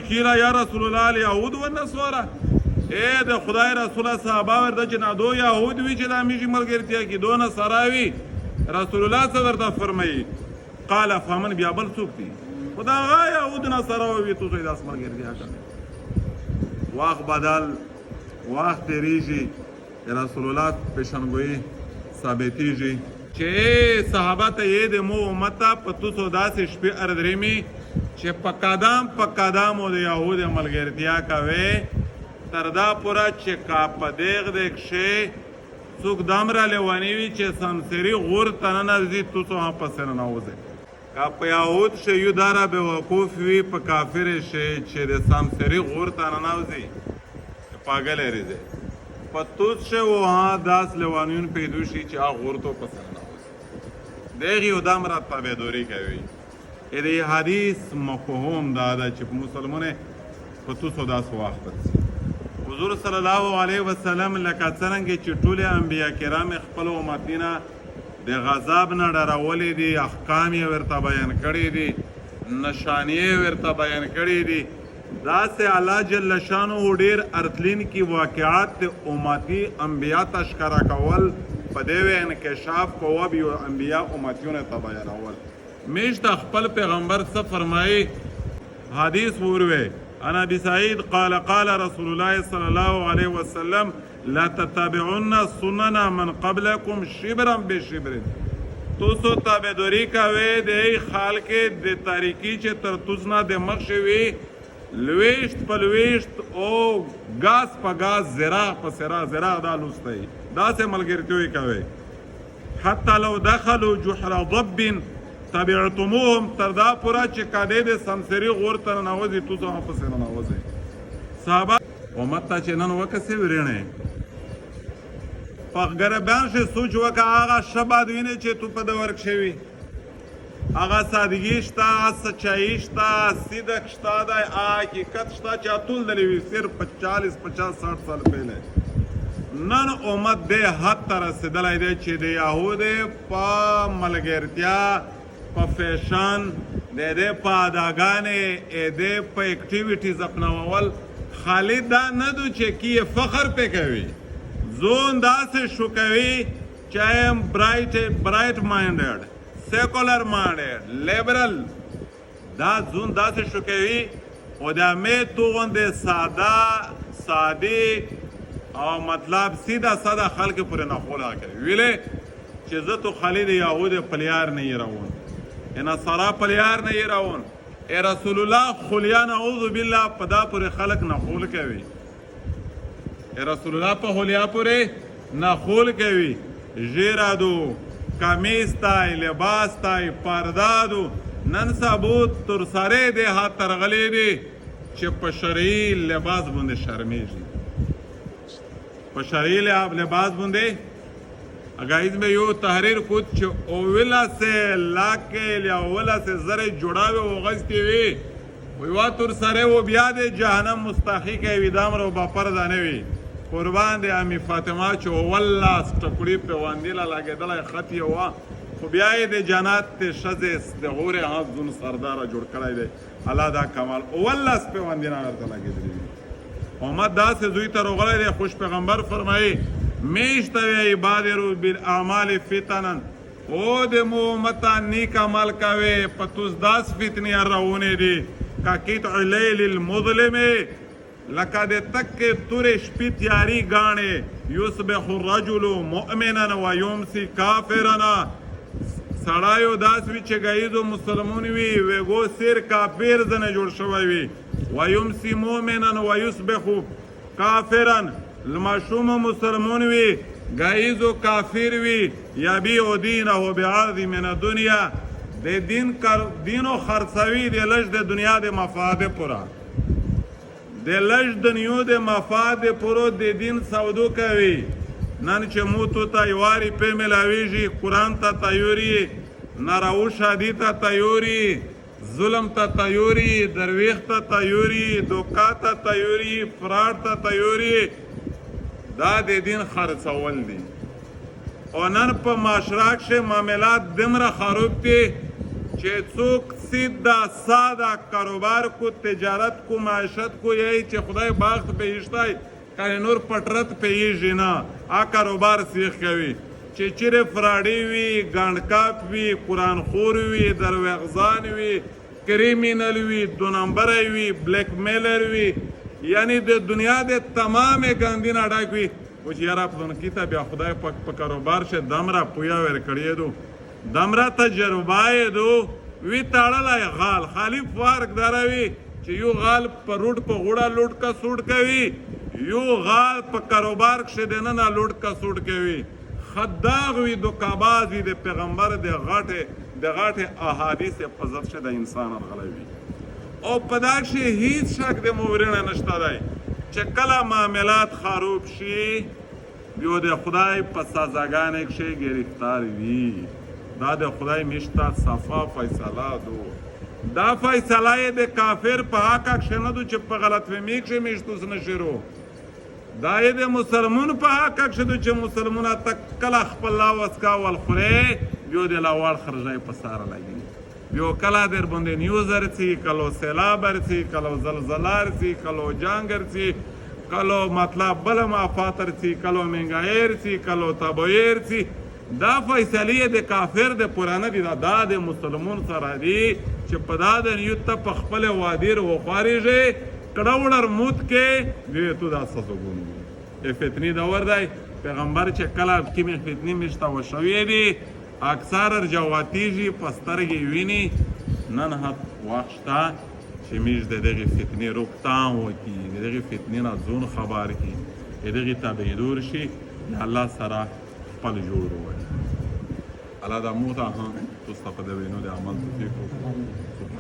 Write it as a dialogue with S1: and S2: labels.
S1: قیل یا رسول الله الیهود والنصارى د خدای رسول صحابه ورته چې نه دو یهود وي چې د همیشې ملګرتیا کې دو نصارا وي رسول الله څه ورته فرمایي قال فمن بیا بل څوک دي خو د هغه یهود نصارا وي تاسو یې داسې ملګرتیا کوئ وخت بدل وخت تېرېږي رسول الله پیشنګویي ثابتېږي چې صحابه ته یې د مو امت ته په تاسو داسې شپې اردرېمي چې په قدم او د یهود ملګرتیا کوي تر دا پوره چې کا په دېغ دېغ شی څوک دومره لیونی وي چې سمسري غور ته ننوځي تاسو هم پسې ننوځئ که په یهود شی یو دا را بېوقوف وي په کافر شی چې د سمسري غور ته ننوځي پاګلی ریځئ په توس شی وها داس لیونیون پیدا شي چې هغه غور ته پسې ننوځي دېغ یو دومره تابعداري کوي د حدیث مفهوم دا ده چې په مسلمانې په توسو داسې وخت رسي حضور صلی الله علیه وسلم لکه څرنګه چې ټول انبیا کرام خپل امتونه د غضب نه ډارولي دي احکام یې ورته بیان کړي دي نشانې یې ورته بیان کړي دي داسې الله جل شانه ډېر ارتلین کې واقعات د امتي انبیا ته ښکاره کول په دې انکشاف کوه بیا انبیا امتیونه ته بیانول میشت خپل پیغمبر څه فرمایي حدیث وروي انا ابي سعيد قال قال رسول الله صلى الله عليه وسلم لا تتبعون سنن من قبلكم شبرا بشبر تاسو تابعداري کوئ د خلق د تاریکی چې تر تاسو نه د مخ شوي لويشت په لويشت او غاز په غاز زراع په زراع دا لوستئ داسې ملګرتوی کوئ حتی لو دخلوا جحر ضب تبعتموهم تر دا پوره چې کاده د سمسري غور ته ننوځي تاسو هم پسې ننوځئ صحابه امت ته چې نن وکسې ورېڼې په ګربیان شي سوچ وکړه هغه ښه باد وینې چې تو په دور کښې وي هغه سادګي شته سچایي شته صدق شته دی حقیقت شته چې اټول دلی وي صرف 40 50 60 سال پهله نن امت دې حد ته رسېدلی دی چې د یهودې په ملګرتیا په فیشن د دې په اداګانې د په اکټیویټیز اپناول خالی دا نه دو چې کی فخر پې کوي زون داسې شو کوي چې ایم برایټ مایندډ سیکولر مایندډ لیبرل دا زون داسې شو کوي او دا مې تو غوندې ساده او مطلب سیده ساده خلک پورې نخولا کوي ویلې چې زه تو خالی د یهود پلیار نه یې روان نصارا پلیار نه یې راون ای رسول الله خلیا نعوذ بالله په دا پورې خلک نخول کوي ای رسول الله په خلیا پورې نخول کوي ژیره دو کمیز تای لباس تای پرده دو نن سبو تر سارے دې هات ترغلی دي چې په شرعي لباس باندې شرمېږي په شرعي لباس باندې اگایز میں یو تحریر کود چې اولا سے لاکل یا اولا سے زر جوڑاوی و غزتی وی ویوا تر سره و بیا د جهنم مستحق وی دامر و باپر دانوی قربان دی امی فاطمه چې والله سټکړی په واندیلا لاګیدل خطی وا خو بیا د جنات ته شزه د غوره حزن سردار جوړ کړی دی الله دا کمال والله په واندینا ورته لاګیدل محمد دا سه دوی ته روغله دی خوش پیغمبر فرمایي میشته وی بادرو بالاعمال فتنن او د مومتا نیک عمل کوي په توس داس فتنې راونې دي کا قطع الليل المظلم لکه د تک تورې شپې تیاری غاڼې یصبح الرجل مؤمنا ويمسي کافرا سړایو داس وی چې غیدو مسلمون وی وګو سیر کافر زنه جوړ شوی وی ويمسي مؤمنا ويصبح کافرا لمشوم مسلمون وی گایزو کافر وی یا بی او دینه بعرض من الدنیا د دینو خرڅوي د لږ د دنیا د مفاد پورا د لږ د نیو د مفاد پورو د دین سودو کوي نن چې موتو ته یواری په ملاویږي قرآن ته تیوري نراو شادی ته تیوري ظلم ته تیوري درویخ ته تیوري دوکا ته تیوري فراډ ته تیوري دا د دین خرڅول دي او نن په معاشره کښې معاملات دومره خراب دي چې چې څوک سیده ساده کاروبار کو تجارت کو معیشت کو یہی چې خدای باخت پیشتای کنه نور پټرت پیږي نه آ کاروبار سیخ کوي چې چیرې فراډي وي ګاڼکاپ وي قرآن خور وي دروغزان وي کریمینل وي دو نمبر وي بلیک میلر وي یعنی د دنیا د تمام ګاندی نه ډک وي و چې یاره پلونکي ته بیا خدای پاک په کاروبار شه دمره پویا ورکړی دو دمره تجربه یې دو وی تړلی غال خالی فرق داره وي چې یو غال په روډ په غوړه لوټ کا سوټ کوي یو غال په کاروبار کښې دننه لوټ کا سوټ کوي خداغ وي دوکاباز وي د پیغمبر د غاټې احادیث په ضد شه د انسان غلی وي او په دا کښې هیڅ شک د مورینه نشته دی چې کله معاملات خراب شي بیا د خدای په سزاګانې کښې گرفتار وي دا د خدای میشته صفا فیصله دو دا فیصله یې د کافر په حق کښې نه دو چې په غلط فهمي کښې میشتوس نشي رو دا یې د مسلمون په حق کښې دو چې مسلمونه ته کله خپل لاوس کول خورې بیا د لاوړ خرجای په ساره لګي یو کله در باندې نیوز ارسی کلو سیلاب ارسی کلو زلزله ارسی کلو جنگ ارسی کلو مطلب بل مافات ارسی کلو منګای ارسی کلو تبوی ارسی دا فیصله د کافر د پرانه دي دا د مسلمون سره دي چې په دا د نیو ته په خپل وادي رو خارجه کډوړر موت کې وی تو دا سزګون فتنی دور دی پیغمبر چې کله کې فتنی مشته وشوي دي اکثر جواتیږي پسترګې ویني نن حد وخت شته چې موږ د دغې فتنې روکتام وکړي د دغې فتنې نه ځون خبر کړي د دغې تابع دور شي د الله سره خپل جوړ ووایي الله دا موږ ته هم تاسو ته په د وینو د عمل توفیق وکړي